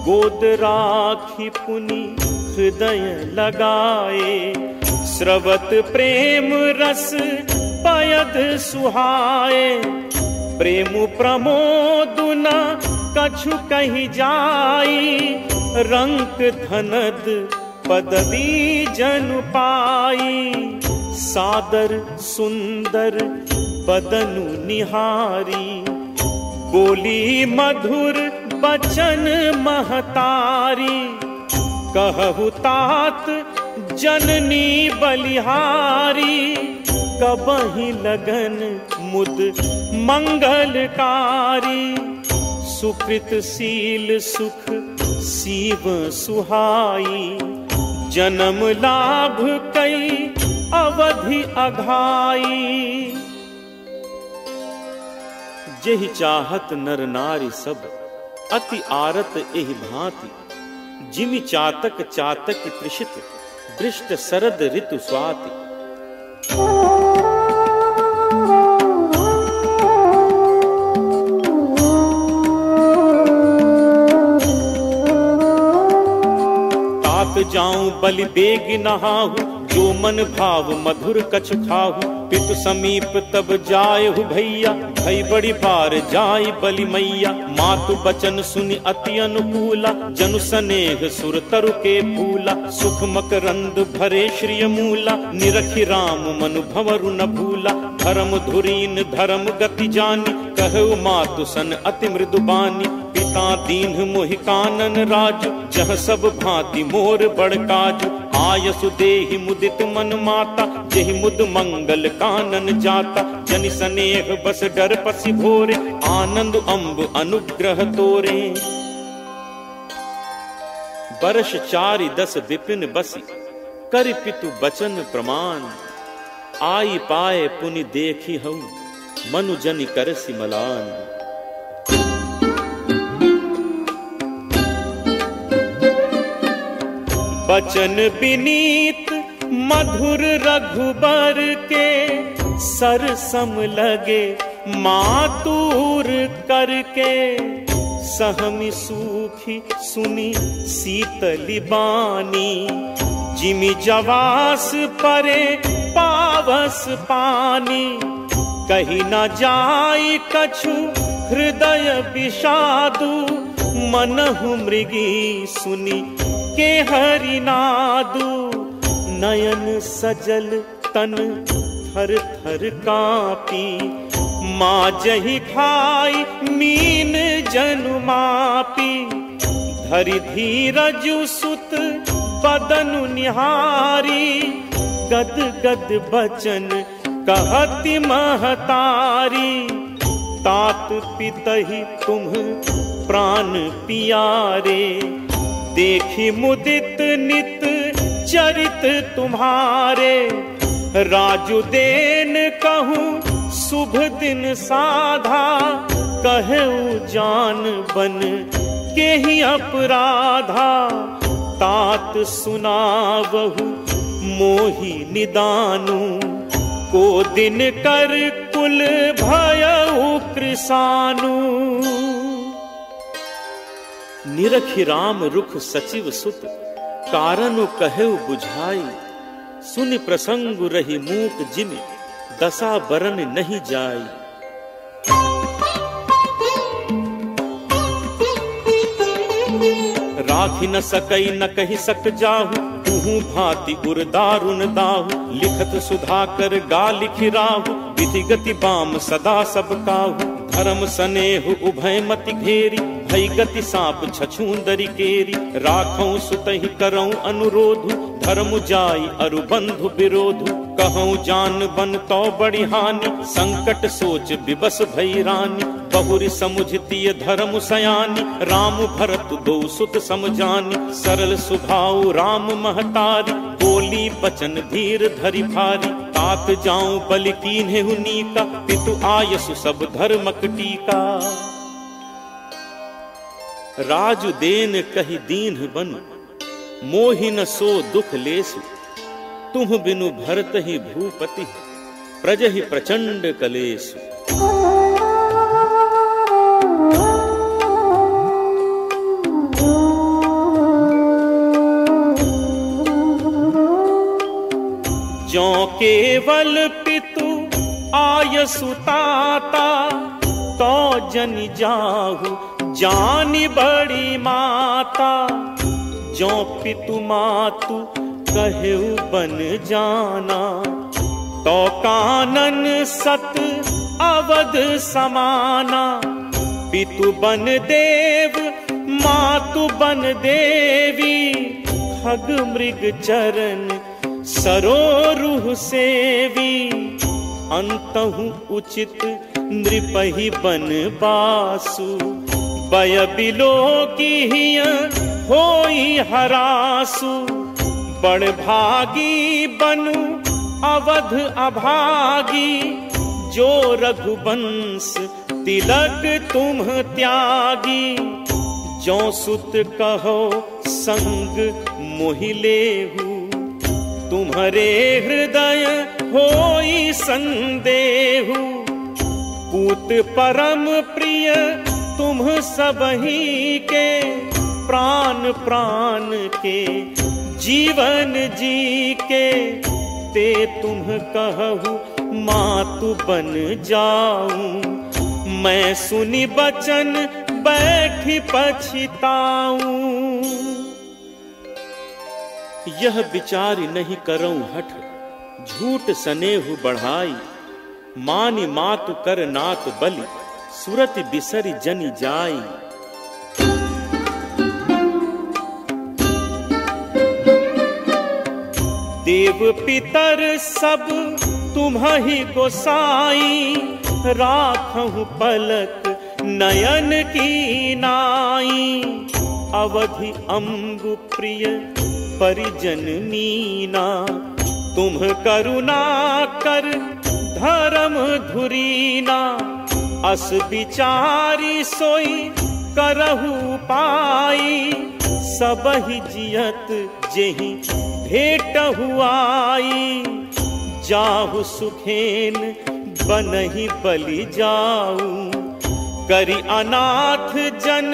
गोद राखी पुनि हृदय लगाए, स्रवत प्रेम रस पयद सुहाए, प्रेम प्रमोदु न कछु कही जाई, रंक धनद पदवी जनु पाई, सादर सुंदर बदनु निहारी, बोली मधुर बचन महतारी, कहु तात जननी बलिहारी, कबहि लगन मुद मंगलकारी, सुकृतशील सुख शिव सुहाई, जन्म लाभ कई अवधि अघाई। जेहि चाहत नर नारी सब, अति आरत एहि भांति, जिमि चातक चातक त्रिषित, दृष्ट शरद ऋतु स्वाति। तात जाऊं बलि बेग नहाहु, जो मन भाव मधुर कछ खाहु, पितु समीप तब जाय हु भैया, भई बड़ी बार जाय बलि मैया, मातु बचन सुनि अति अनुकूला, जनु सनेह सुर तरु के फूला, सुख मकरंद भरे श्रिय मूला, निरखि राम मनु भंवरु न भूला, धर्म धुरीन धर्म गति जानी, कहु मातु सन अति मृदु बानी, पिता दीन मोहि कानन राजु, जह सब भांति मोर बड़ काजु, आयसु देहि मुदित मन माता, जेहि मुद मंगल कानन जाता, जनि सनेह बस डर पसि भोरे, आनंद अम्ब अनुग्रह तोरे। बरस 4-10 विपिन बसी, कर पितु बचन प्रमाण, आई पाए पुनि देखी हूँ, मनु जनि करसि मलान। बचन विनीत मधुर रघुबर के, सरसम लगे मातूर करके, सहमि सूखी सुनी शीतली बानी, जिमि जवास परे पावस पानी, कही न जाई कछु हृदय विषादु, मनहु मृगी सुनी के हरि नादु, नयन सजल तन थर थर कापी, माजहि खाई मीन जनु मापी, धरि धीरजु सुत बदनु निहारी, गद गद बचन कहति महतारी, तात पितहि तुम प्राण पियारे, देखी मुदित नित चरित तुम्हारे, राजुदेन कहूँ शुभ दिन साधा, कहूँ जान बन के ही अपराधा, तात सुनावहु मोहि निदानु, को दिन कर कुल भयउ कृसानु। निरखि राम रुख सचिव सुत, कारण कहु बुझाई, सुनि प्रसंग रही मूक जिमि, दशा बरन नहीं जाई। राखी न सकई न कही सक जाहु, तुहु भांति उर दारुन दाहु, लिखत सुधाकर गा लिखिराहु, विधि गति बाम सदा सब काहु, धर्म सनेहु उभय मति घेरी, भई गति सांप छछूंदरी केरी, राखौं सुतहि करौं अनुरोधु, धर्म जाई अरु बंधु विरोधु, कहूँ जान बन तो बड़ी हानि, संकट सोच विबस भई रानी, बहुरी समुझतिय धर्म सयानी, राम भरत दो सुत समझानी, सरल सुभाव राम महतारी, बोली बचन धीर धरि भारी, तात जाऊं बलि कीन्हेहु नीका, पितु आयसु सब धर्मक टीका। राजु देन कहि दीन बनु, मोहि न सो दुख लेसु, तुम बिनु भरत ही भूपति, प्रजहि प्रचंड कलेसु। ज्यों केवल पितु आयसु ताता, तो जनि जाहु जानी बड़ी माता, ज्यों पितु मातु कहु बन जाना, तो कानन सत अवध समाना, पितु बन देव मातु बन देवी, खग मृग चरण सरोरुह सेवी, अंतहु उचित नृपहि बन बासु, बय बिलो की हिय होई हरासु, बड़ भागी बनु अवध अभागी, जो रघुवंश तिलक तुम त्यागी, जो सुत कहो संग मोहि लेहु, तुम्हारे हृदय होई संदेहु, पूत परम प्रिय तुम सबही के, प्राण प्राण के जीवन जी के, ते तुम कहु मातु बन जाऊं, मैं सुनी बचन बैठी पछताऊं। यह विचार नहीं करऊं हठ, झूठ सनेहु बढ़ाई, मानि मातु कर नात बलि, सुरति बिसरि जनि जाई। देव पितर सब तुम्हि गोसाई, राखहु पलक नयन की नाई, अवधि अम्बु प्रिय परिजन मीना, तुम करुणा कर धर्म धुरीना, अस विचारी सोई करहु पाई, सबहि जियत जेहि भेट हुआई, जाहु सुखेन बनहि बलि जाऊ, करि अनाथ जन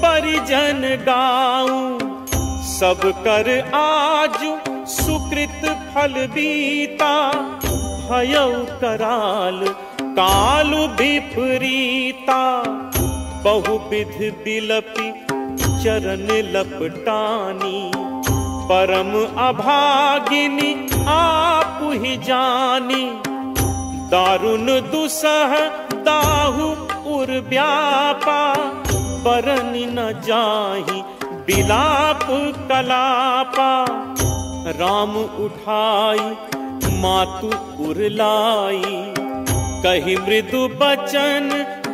परिजन गाऊ, सब कर आज सुकृत फल बीता, भयउ कराल कालु विपरीता, बहुविध बिलपि चरण लपटानी, परम अभागिनी आप ही जानी। दारुण दुसह दाहु उर व्यापा, बरन न जाहि बिलाप कलापा। राम उठाई मातु उरलाई, कही मृदु बचन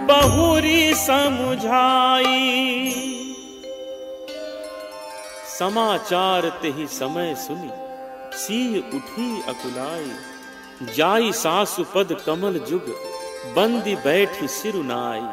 बहुरी समझाई। समाचार तेहि समय सुनी, सीय उठी अकुलाई। जाई सासु पद कमल जुग, बंदी बैठी सिरुनाई।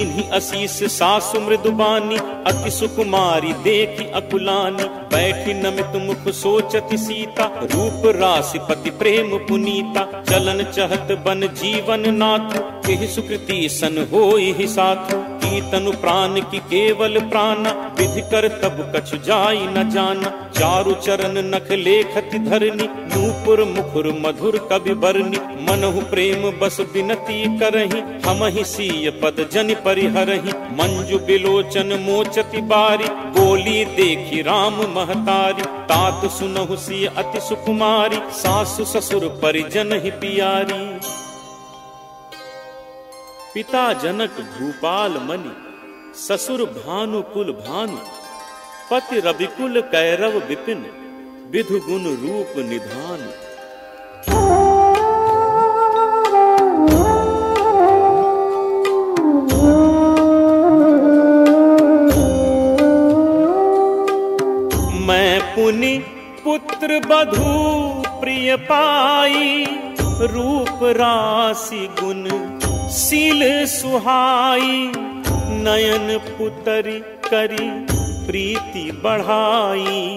ही असीस सासु मृदुबानी, अति सुकुमारी देखी अकुलानी। बैठी नमित मुख सोचति सीता, रूप राशि पति प्रेम पुनीता। चलन चहत बन जीवन नाथ, केहि सुकृति सन होई ही साथ। की तनु प्राण की केवल प्राणा, विधि कर तब कछु जाई न जाना। चारु चरण नख लेखति धरनी, नूपुर मुखुर मधुर कवि बरनी। मनहु प्रेम बस बिनती करही, हमहि सीय पद जनि परिहरहि। मंजु बिलोचन मोचति बारी, बोली देखी राम महतारी। तात सुनहु सिय अति सुकुमारी, सासु ससुर परिजन ही पियारी। पिता जनक भूपाल मनि, ससुर भानु कुल भानु। पति रविकुल कैरव विपिन, विधु गुण रूप निधान। मैं पुनि पुत्र बधू प्रिय पाई, रूप राशि गुण शील सुहाई। नयन पुतरी करी प्रीति बढ़ाई,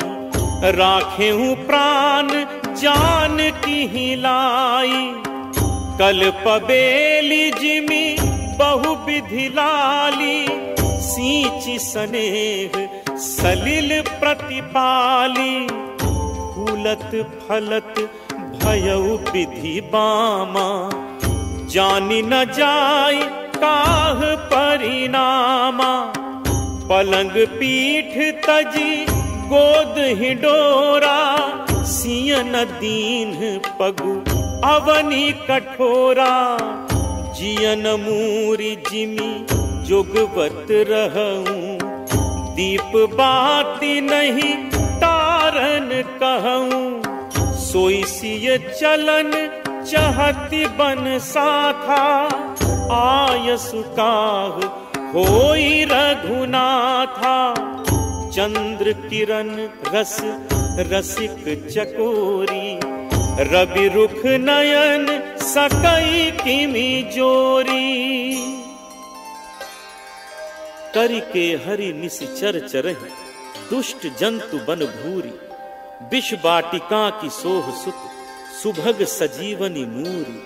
राखे हूँ प्राण जान की हिलाई। कल्प बेली जिमी बहु विधि लाली, सींची स्नेह सलिल प्रतिपाली। फूलत फलत भयउ विधि बामा, जानी न जाय काह परिणामा। पलंग पीठ तजी गोद ही डोरा, सियन दीन पगु अवनी कठोरा। जियन मूरी जिमी जुगवत रहूं, दीप बाती नहीं तारन कहूं। सोई सिय चलन चहति बन साथा, आयसु काह होई रघुनाथा। चंद्र किरण रस रसिक चकोरी, रवि रुख नयन सकई किमी जोरी। करिके हरि निशिचर चरहि, दुष्ट जंतु बन भूरी। विष बाटिका की सोह सुत, सुभग सजीवनी मूरी।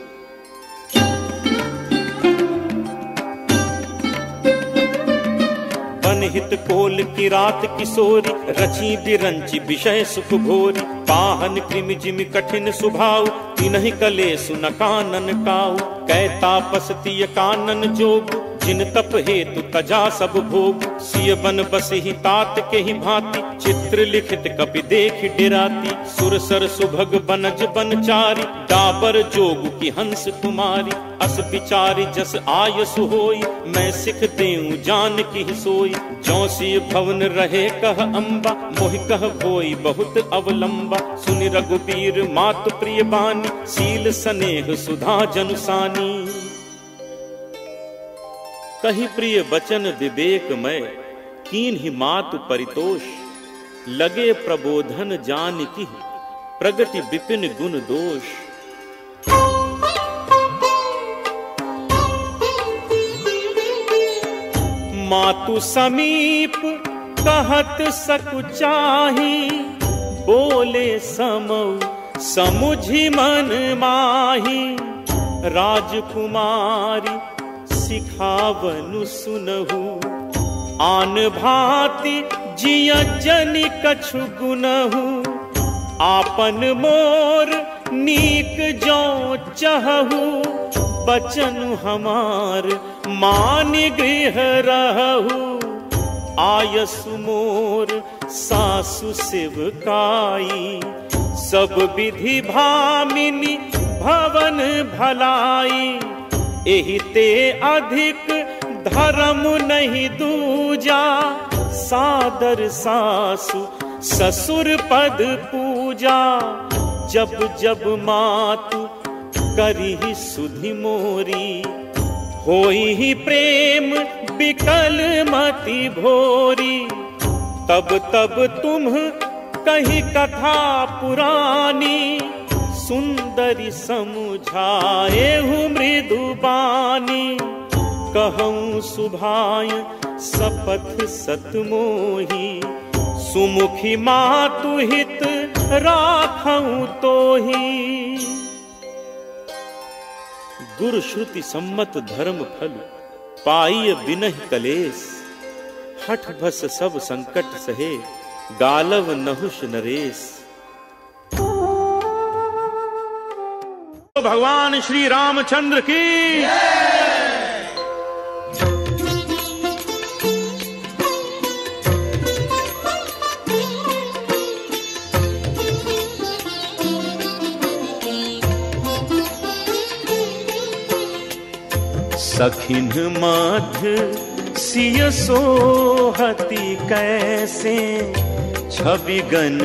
बनहित कोल की रात किशोरी, रची बिरंची विषय सुख भोरी। पाहन कृमि जिमि कठिन सुभाव, तिन्हि कलेसु न कानन काऊ। कै तापस तिय कानन जोग, जिन तप हेतु तजा सब भोग। सिय बन बसहि तात के ही भांति, चित्र लिखित कपि देख डिराती। सुरसर सुभग बनज बनचारी, डाबर जोग की हंस कुमारी। अस विचारी जस आयसु होई, मैं सिख देऊं जान की सोई। जौ सिय भवन रहे कह अम्बा, मोहि कह होई बहुत अवलंबा। सुनि रघुबीर मातु प्रिय बानी, सील स्नेह सुधा जनुसानी। कही प्रिय वचन विवेकमय, कीन्हि मातु परितोष। लगे प्रबोधन जान की, प्रगति विपिन गुण दोष। मातु समीप कहत सकुचाही, बोले समऊ समुझि मन माही। राजकुमारी सिखावनु सुनहु, आन भांति जिय जनि कछु गुनहु। आपन मोर नीक जो चहु बचन हमार मान गृह रहु आयस मोर सासु सेवकाई सब विधि भामिनी भवन भलाई एहि ते अधिक धर्म नहीं दूजा सादर सासु ससुर पद पूजा जब जब मातु करी सुधि मोरी होई ही प्रेम बिकल मति भोरी तब तब तुम कही कथा पुरानी सुंदरी समुझाए हूँ मृदुबानी कहूँ सुभाय सपथ सतमोही सुमुखी मातु हित राखूं तोही। गुरु श्रुति सम्मत धर्म फल पाई बिनहि कलेस हठ भस सब संकट सहे गालव नहुष नरेश। भगवान श्री रामचंद्र की सखिन मध्य सिय सोहती कैसे छवि गन